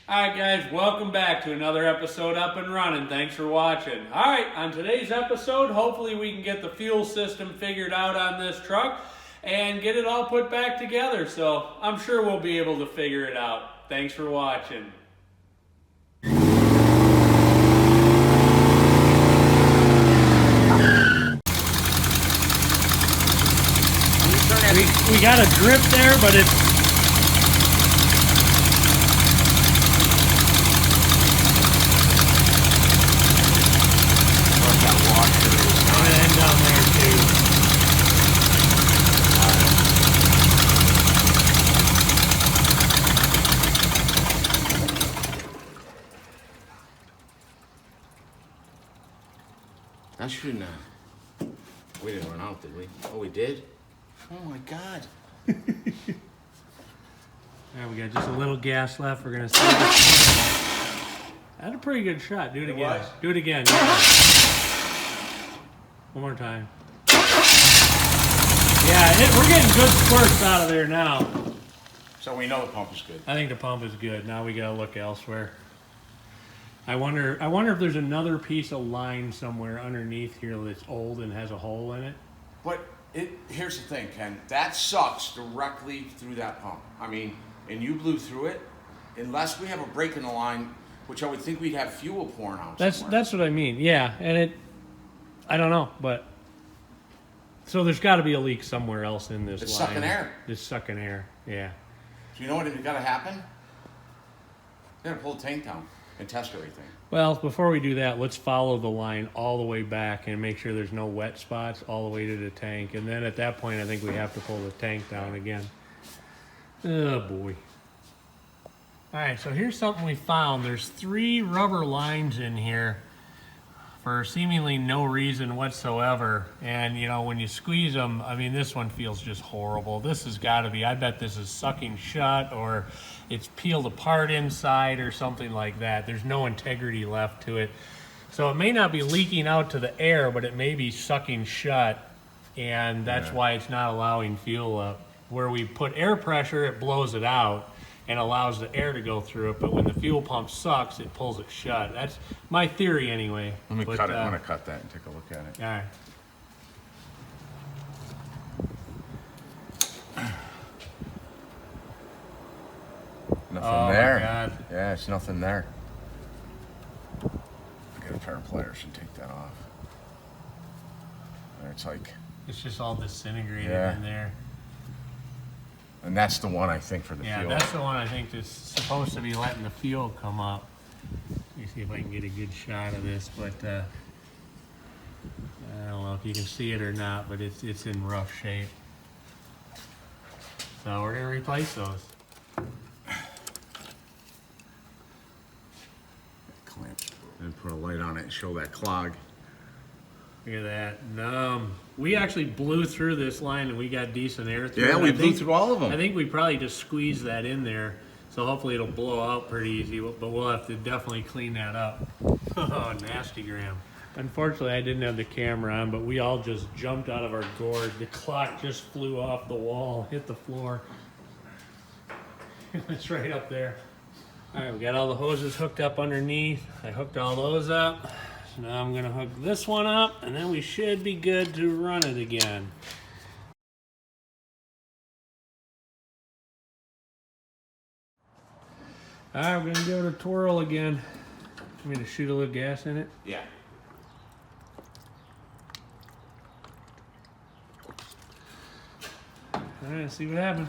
Alright guys, welcome back to another episode Up and Running. Thanks for watching. Alright, on today's episode, hopefully we can get the fuel system figured out on this truck and get it all put back together. So I'm sure we'll be able to figure it out. Thanks for watching. We got a drip there, but it's down there too. That shouldn't have. We didn't run out, did we? Oh, we did? Oh my God. Yeah, we got just a little gas left. We're gonna see. Had a pretty good shot. Do it again. Was? Do it again. Yeah. One more time. Yeah, we're getting good squirts out of there now. So we know the pump is good. I think the pump is good. Now we gotta look elsewhere. I wonder if there's another piece of line somewhere underneath here that's old and has a hole in it. But here's the thing, Ken. That sucks directly through that pump. I mean, and you blew through it. Unless we have a break in the line, which I would think we'd have fuel pouring out somewhere. That's what I mean. Yeah, and I don't know, but so there's got to be a leak somewhere else in this line. It's sucking air. It's sucking air. Yeah. So you know what has got to happen? You got to pull the tank down and test everything. Well, before we do that, let's follow the line all the way back and make sure there's no wet spots all the way to the tank. And then at that point, I think we have to pull the tank down again. Oh, boy. All right, so here's something we found. There's 3 rubber lines in here for seemingly no reason whatsoever. And, you know, when you squeeze them, I mean, this one feels just horrible. This has got to be, I bet this is sucking shut or it's peeled apart inside or something like that. There's no integrity left to it. So it may not be leaking out to the air, but it may be sucking shut. And that's why it's not allowing fuel up. Where we put air pressure, it blows it out and allows the air to go through it, but when the fuel pump sucks, it pulls it shut. That's my theory anyway. Let me cut it. I'm gonna cut that and take a look at it. All right. Nothing there. My God. Yeah, it's nothing there. I got a pair of pliers and take that off. It's like, it's just all disintegrated in there. And that's the one I think for the fuel. Yeah, that's the one I think that's supposed to be letting the fuel come up. Let me see if I can get a good shot of this, but I don't know if you can see it or not, but it's in rough shape. So we're gonna replace those. Clamp and put a light on it and show that clog. Look at that. We actually blew through this line and we got decent air through it. Yeah, we blew through all of them. I think we probably just squeezed that in there, so hopefully it'll blow out pretty easy, but we'll have to definitely clean that up. Oh, nasty gram. Unfortunately, I didn't have the camera on, but we all just jumped out of our gourd. The clock just flew off the wall, hit the floor. It's right up there. All right, we got all the hoses hooked up underneath. I hooked all those up. Now I'm gonna hook this one up and then we should be good to run it again. All right, we're gonna give it a twirl again. I'm gonna shoot a little gas in it. Yeah. All right, see what happens.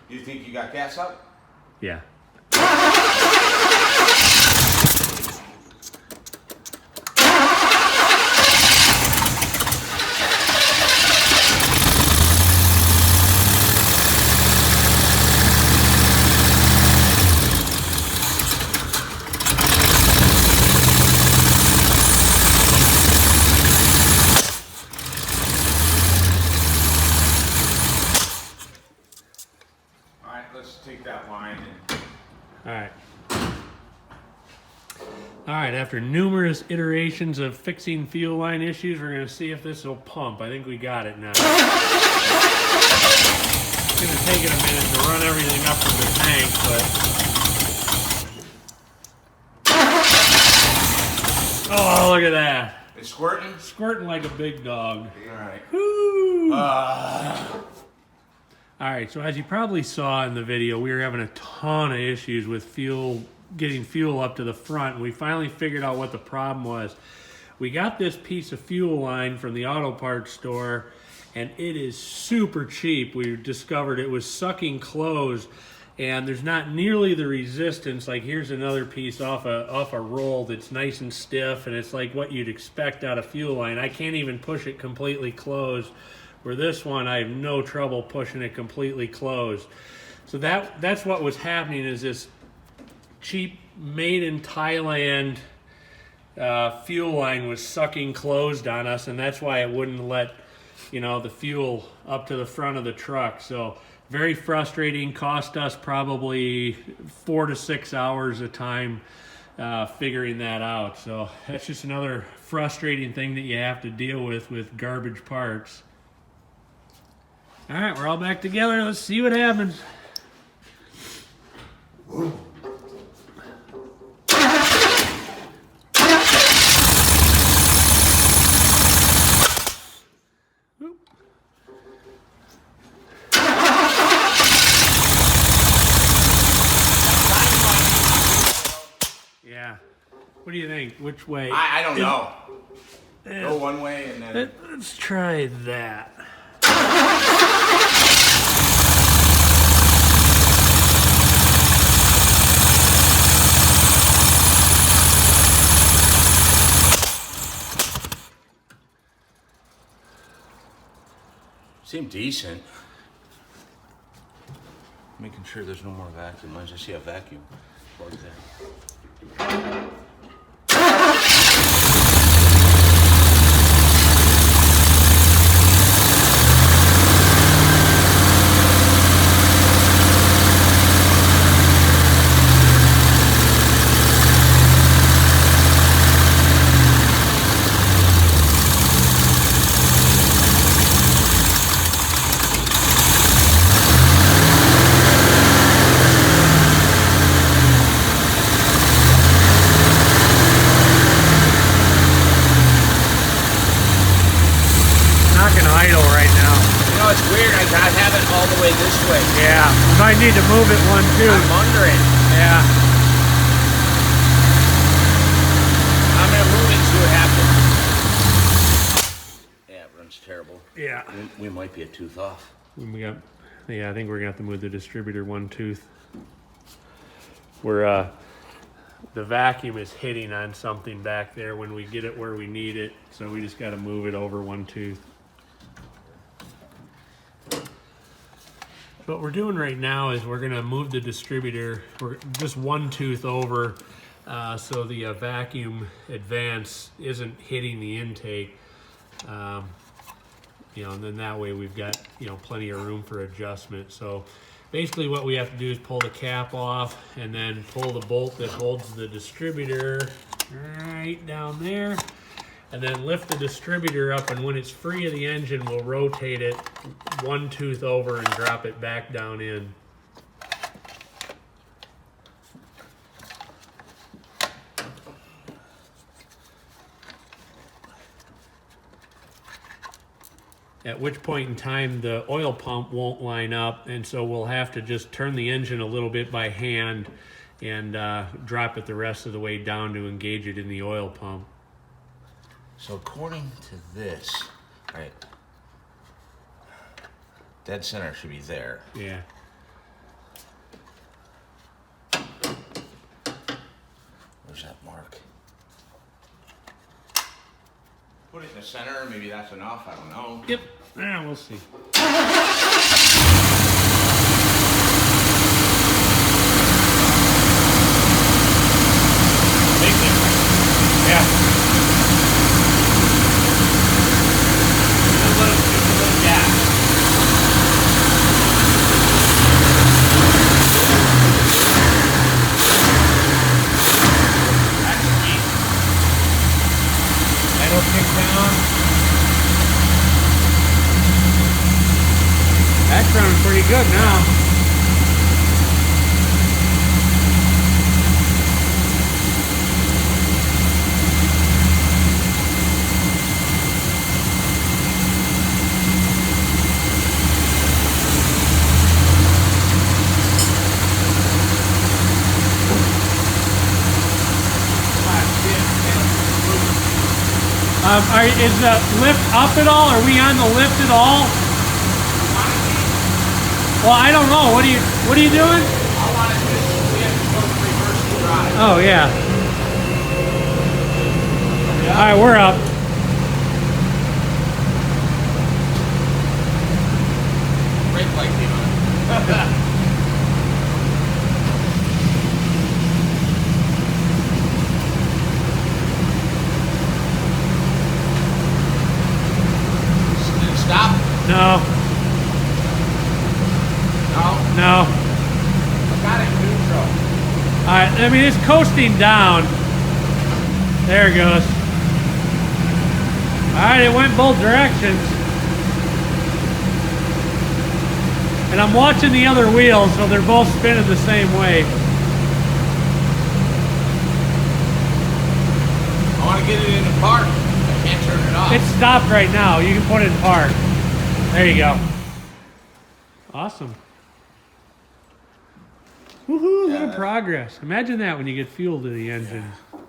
You think you got gas up? Yeah. Let's take that line and All right, after numerous iterations of fixing fuel line issues, we're going to see if this will pump. I think we got it now. It's going to take it a minute to run everything up from the tank, but... Oh, look at that. It's squirting? Squirting like a big dog. All right. Woo! All right, so as you probably saw in the video, we were having a ton of issues with fuel, getting fuel up to the front. We finally figured out what the problem was. We got this piece of fuel line from the auto parts store, and it is super cheap. We discovered it was sucking closed, and there's not nearly the resistance. Like, here's another piece off a roll that's nice and stiff, and it's like what you'd expect out of fuel line. I can't even push it completely closed. Where this one, I have no trouble pushing it completely closed. So that's what was happening, is this cheap, made in Thailand fuel line was sucking closed on us, and that's why it wouldn't let, you know, the fuel up to the front of the truck. So very frustrating. Cost us probably 4 to 6 hours of time figuring that out. So that's just another frustrating thing that you have to deal with garbage parts. All right, we're all back together. Let's see what happens. Yeah. What do you think? Which way? I don't know. Go one way and then... Let's try that. Seemed decent. Making sure there's no more vacuum lines. I see a vacuum plug there. It's weird, I gotta have it all the way this way. Yeah, you might need to move it one too. I'm under it. Yeah. I'm gonna move it and see what happens. Yeah, it runs terrible. Yeah. We might be a tooth off. Yeah, I think we're gonna have to move the distributor one tooth. We're the vacuum is hitting on something back there when we get it where we need it, so we just gotta move it over one tooth. What we're doing right now is we're going to move the distributor, we're just one tooth over, so the vacuum advance isn't hitting the intake. You know, and then that way we've got, you know, plenty of room for adjustment. So basically what we have to do is pull the cap off and then pull the bolt that holds the distributor right down there, and then lift the distributor up, and when it's free of the engine, we'll rotate it one tooth over and drop it back down in. At which point in time the oil pump won't line up, and so we'll have to just turn the engine a little bit by hand and drop it the rest of the way down to engage it in the oil pump. So according to this, right, dead center should be there. Yeah. Where's that mark? Put it in the center, maybe that's enough, I don't know. Yep, yeah, we'll see. Big difference. Yeah. pretty good now. Is the lift up at all? Are we on the lift at all? Well, I don't know. What are you doing? I want to just, we have to go to reverse drive. Oh yeah. All right, we're up. Brake light came on. Stop? No. No? No. I got it neutral. All right, I mean, it's coasting down. There it goes. All right, it went both directions. And I'm watching the other wheels, so they're both spinning the same way. I want to get it in the park. I can't turn it off. It's stopped right now. You can put it in park. There you go. Awesome. Woohoo, little progress. Imagine that when you get fuel to the engine. Yeah.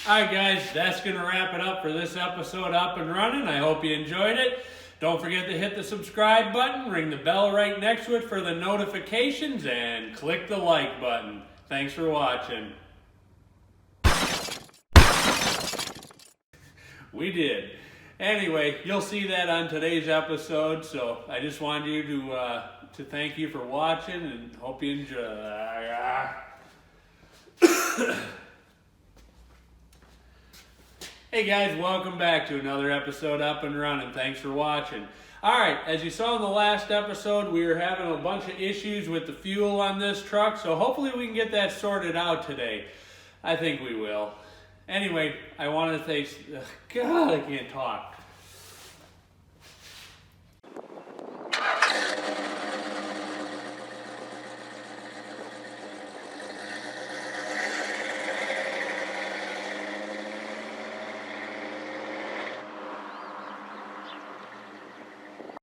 All right, guys, that's going to wrap it up for this episode Up and Running. I hope you enjoyed it. Don't forget to hit the subscribe button, ring the bell right next to it for the notifications, and click the like button. Thanks for watching. We did. Anyway, you'll see that on today's episode, so I just wanted you to thank you for watching and hope you enjoy. Hey guys, welcome back to another episode Up and Running. Thanks for watching. Alright, as you saw in the last episode, we were having a bunch of issues with the fuel on this truck, so hopefully we can get that sorted out today. I think we will. Anyway, I want to say, God, I can't talk.